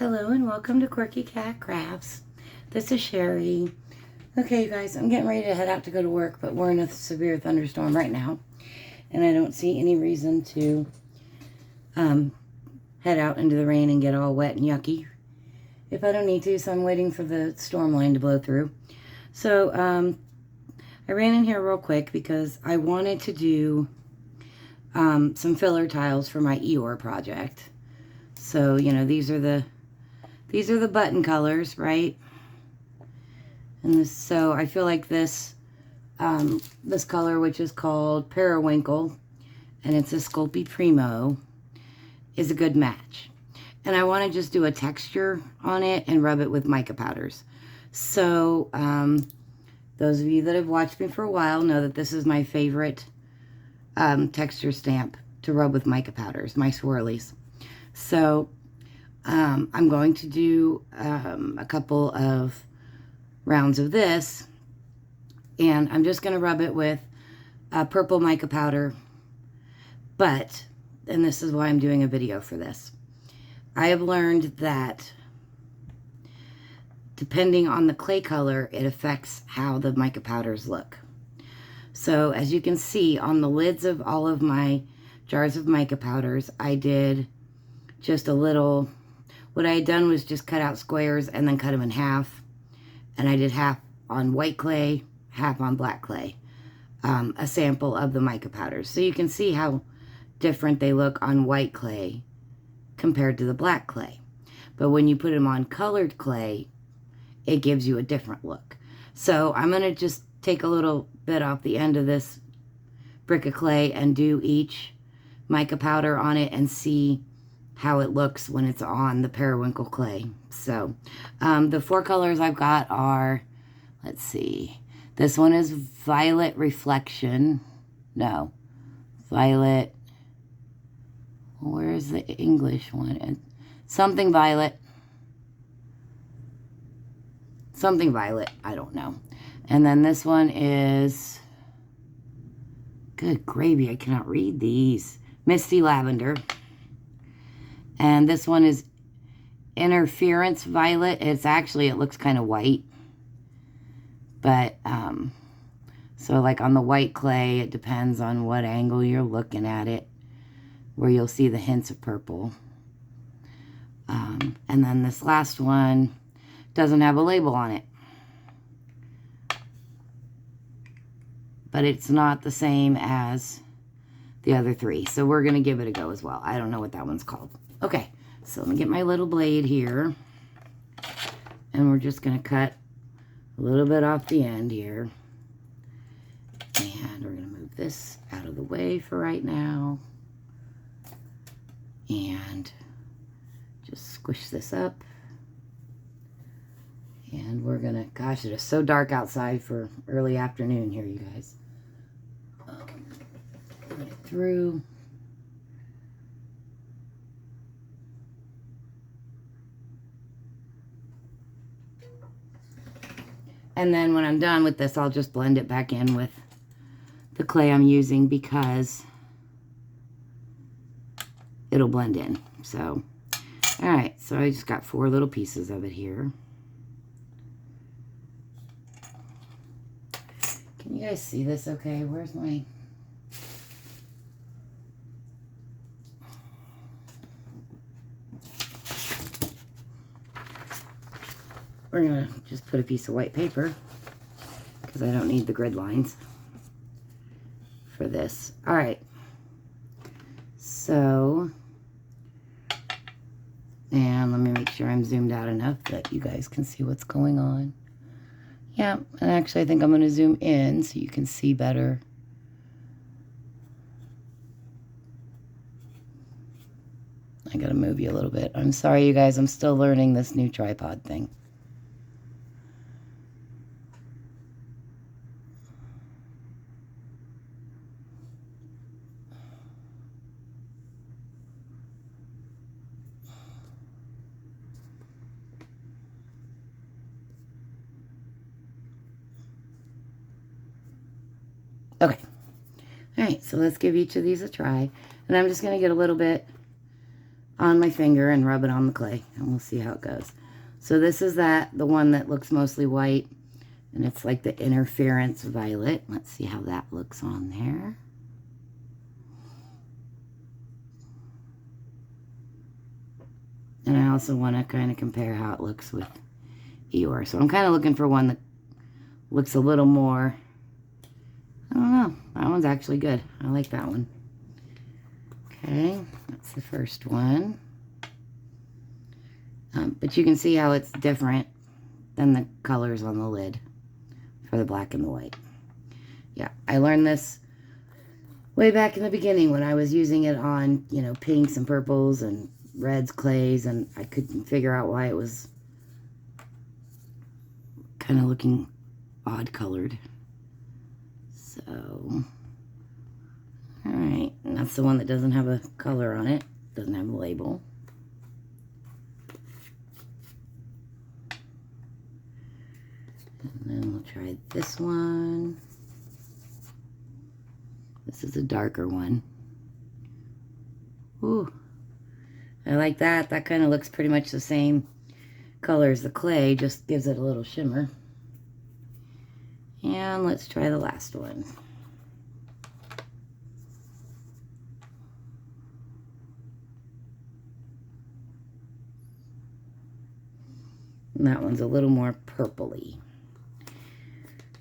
Hello and welcome to Quirky Cat Crafts. This is Sherry. Okay, you guys, I'm getting ready to head out to go to work, but we're in a severe thunderstorm right now, and I don't see any reason to head out into the rain and get all wet and yucky if I don't need to, so I'm waiting for the storm line to blow through. So, I ran in here real quick because I wanted to do some filler tiles for my Eeyore project. So, you know, these are the button colors, right? And so I feel like this color, which is called Periwinkle, and it's a Sculpey Primo, is a good match. And I want to just do a texture on it and rub it with mica powders. So those of you that have watched me for a while know that this is my favorite texture stamp to rub with mica powders, my swirlies. So I'm going to do a couple of rounds of this, and I'm just going to rub it with purple mica powder. But, and this is why I'm doing a video for this, I have learned that depending on the clay color, it affects how the mica powders look. So as you can see on the lids of all of my jars of mica powders, I did just a little. What I had done was just cut out squares and then cut them in half. And I did half on white clay, half on black clay. A sample of the mica powders. So you can see how different they look on white clay compared to the black clay. But when you put them on colored clay, it gives you a different look. So I'm going to just take a little bit off the end of this brick of clay and do each mica powder on it and see how it looks when it's on the periwinkle clay. So the four colors I've got are, let's see, this one is Violet Reflection. No, Violet, where's the English one? Something Violet. Something Violet, I don't know. And then this one is, good gravy, I cannot read these. Misty Lavender. And this one is Interference Violet. It's actually, it looks kind of white. But, so like on the white clay, it depends on what angle you're looking at it, where you'll see the hints of purple. And then this last one doesn't have a label on it. But it's not the same as the other three. So we're going to give it a go as well. I don't know what that one's called. Okay, so let me get my little blade here. And we're just going to cut a little bit off the end here. And we're going to move this out of the way for right now. And just squish this up. And we're going to, gosh, it is so dark outside for early afternoon here, you guys. Run it through. And then when I'm done with this, I'll just blend it back in with the clay I'm using because it'll blend in. So, all right, so I just got 4 little pieces of it here. Can you guys see this okay? Where's my... We're going to just put a piece of white paper because I don't need the grid lines for this. All right. So, and let me make sure I'm zoomed out enough that you guys can see what's going on. Yeah, and actually I think I'm going to zoom in so you can see better. I got to move you a little bit. I'm sorry, you guys. I'm still learning this new tripod thing. Okay. All right, so let's give each of these a try. And I'm just going to get a little bit on my finger and rub it on the clay, and we'll see how it goes. So this is the one that looks mostly white, and it's like the interference violet. Let's see how that looks on there. And I also want to kind of compare how it looks with Eeyore. So I'm kind of looking for one that looks a little more, I don't know, that one's actually good. I like that one. Okay, that's the first one. But you can see how it's different than the colors on the lid for the black and the white. Yeah, I learned this way back in the beginning when I was using it on, you know, pinks and purples and reds, clays, and I couldn't figure out why it was kind of looking odd colored. So, alright, and that's the one that doesn't have a color on it, doesn't have a label. And then we'll try this one. This is a darker one. Ooh, I like that. That kind of looks pretty much the same color as the clay, just gives it a little shimmer. And let's try the last one. And that one's a little more purpley.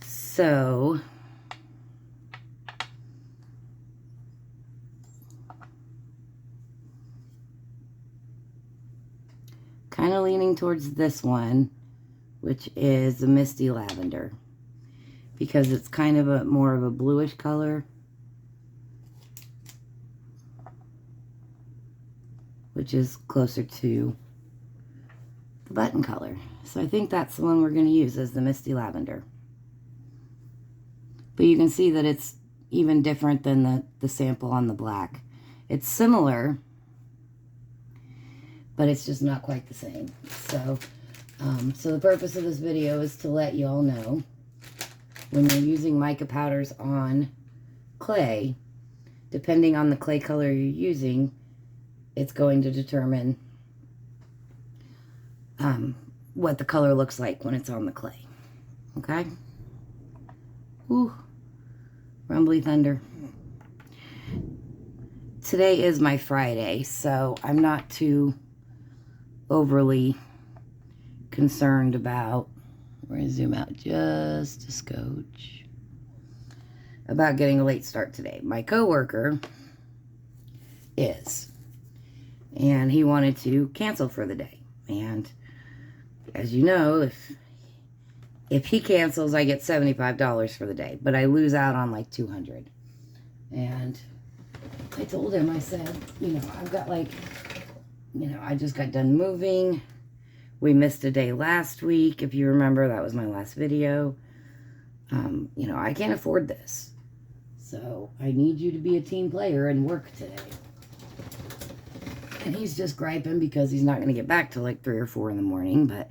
So, kind of leaning towards this one, which is the Misty Lavender, because it's kind of a more of a bluish color, which is closer to the button color. So I think that's the one we're going to use as the Misty Lavender. But you can see that it's even different than the sample on the black. It's similar, but it's just not quite the same. So, so the purpose of this video is to let you all know, when you're using mica powders on clay, depending on the clay color you're using, it's going to determine what the color looks like when it's on the clay. Okay? Ooh, rumbly thunder. Today is my Friday, so I'm not too overly concerned about, we're going to zoom out just a scotch, about getting a late start today. My coworker is, and he wanted to cancel for the day. And as you know, if he cancels, I get $75 for the day, but I lose out on like $200. And I told him, I said, you know, I've got like, you know, I just got done moving. We missed a day last week. If you remember, that was my last video. You know, I can't afford this. So I need you to be a team player and work today. And he's just griping because he's not going to get back till like 3 or 4 in the morning, but,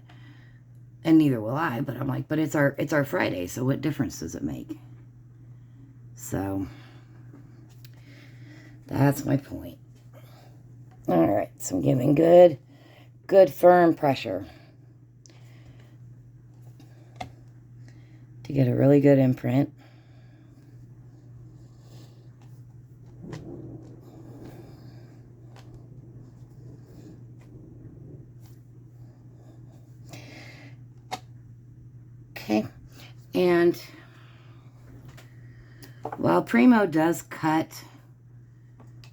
and neither will I, but I'm like, but it's our Friday, so what difference does it make? So that's my point. All right, so I'm giving good firm pressure to get a really good imprint. Okay, and while Primo does cut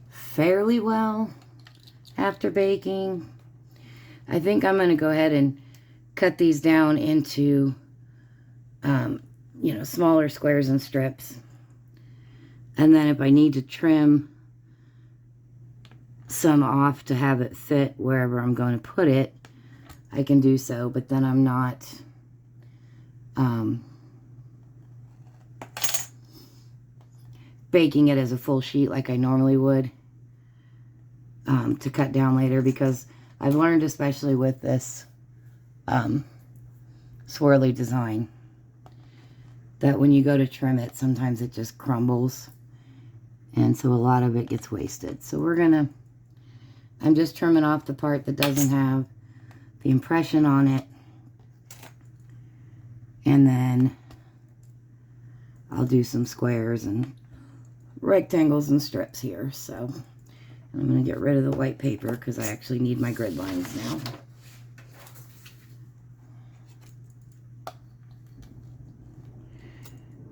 fairly well after baking, I think I'm going to go ahead and cut these down into, you know, smaller squares and strips. And then if I need to trim some off to have it fit wherever I'm going to put it, I can do so, but then I'm not baking it as a full sheet like I normally would to cut down later, because I've learned, especially with this swirly design, that when you go to trim it, sometimes it just crumbles, and so a lot of it gets wasted. So we're gonna I'm just trimming off the part that doesn't have the impression on it. And then I'll do some squares and rectangles and strips here. So I'm going to get rid of the white paper because I actually need my grid lines now.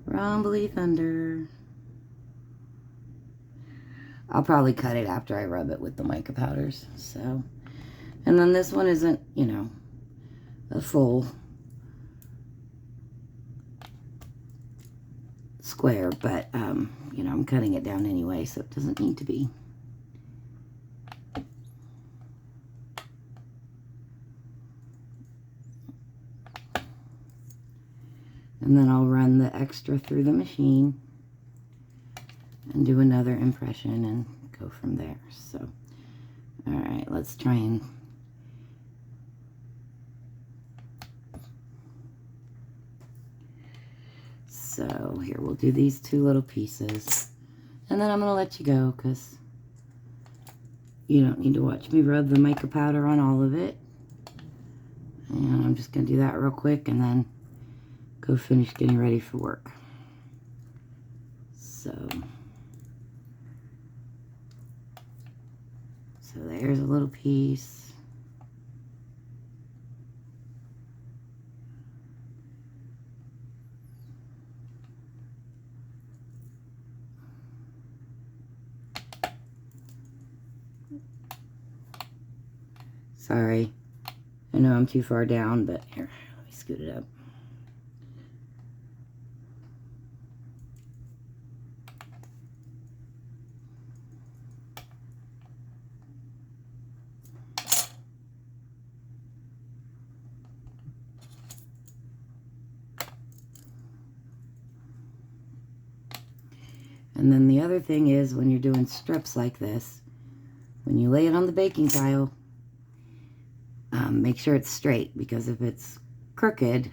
Rumbly thunder. I'll probably cut it after I rub it with the mica powders. So, and then this one isn't, you know, a full square, but you know, I'm cutting it down anyway, so it doesn't need to be. And then I'll run the extra through the machine and do another impression and go from there. So, all right, let's try and so here we'll do these two little pieces, and then I'm going to let you go because you don't need to watch me rub the mica powder on all of it. And I'm just going to do that real quick and then go finish getting ready for work. So there's a little piece. Sorry, I know I'm too far down, but here, let me scoot it up. And then the other thing is when you're doing strips like this, when you lay it on the baking tile, make sure it's straight, because if it's crooked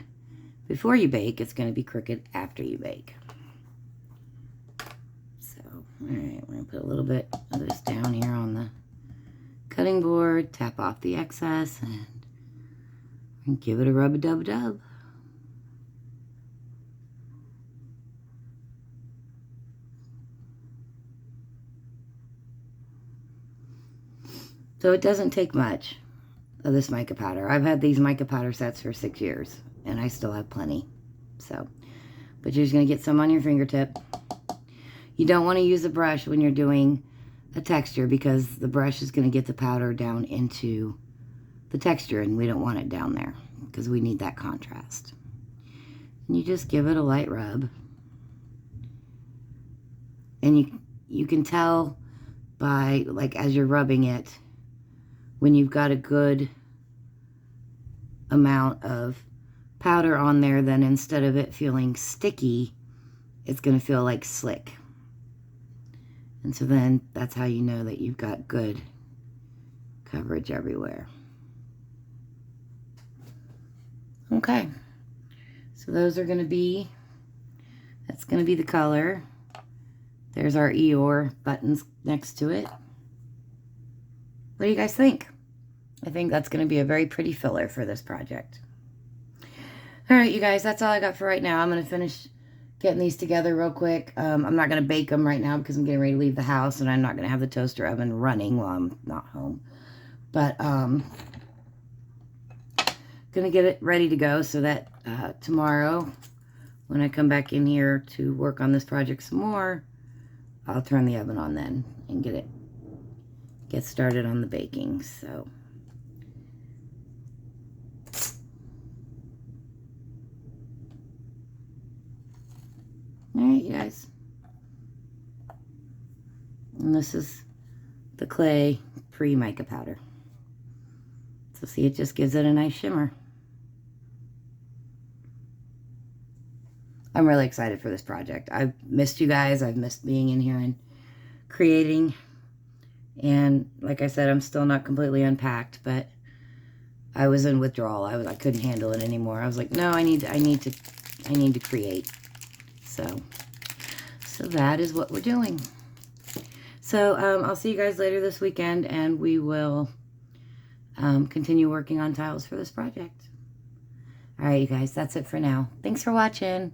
before you bake, it's going to be crooked after you bake. So, all right, we're going to put a little bit of this down here on the cutting board, tap off the excess, and give it a rub-a-dub-dub. So it doesn't take much of this mica powder. I've had these mica powder sets for 6 years, and I still have plenty. So, but you're just going to get some on your fingertip. You don't want to use a brush when you're doing a texture, because the brush is going to get the powder down into the texture, and we don't want it down there because we need that contrast. And you just give it a light rub. And you can tell by, like, as you're rubbing it, when you've got a good amount of powder on there, then instead of it feeling sticky, it's going to feel like slick. And so then that's how you know that you've got good coverage everywhere. Okay, so those are going to be, that's going to be the color. There's our Eeyore buttons next to it. What do you guys think? I think that's going to be a very pretty filler for this project. All right, you guys, that's all I got for right now. I'm going to finish getting these together real quick. I'm not going to bake them right now because I'm getting ready to leave the house, and I'm not going to have the toaster oven running while I'm not home. But going to get it ready to go so that tomorrow, when I come back in here to work on this project some more, I'll turn the oven on then and get started on the baking. So all right, you guys, and this is the clay pre-mica powder. So see, it just gives it a nice shimmer. I'm really excited for this project. I've missed you guys. I've missed being in here and creating. And like I said, I'm still not completely unpacked, but I was in withdrawal. I couldn't handle it anymore. I was like, no, I need to create. So that is what we're doing. So I'll see you guys later this weekend, and we will continue working on tiles for this project. All right, you guys, that's it for now. Thanks for watching.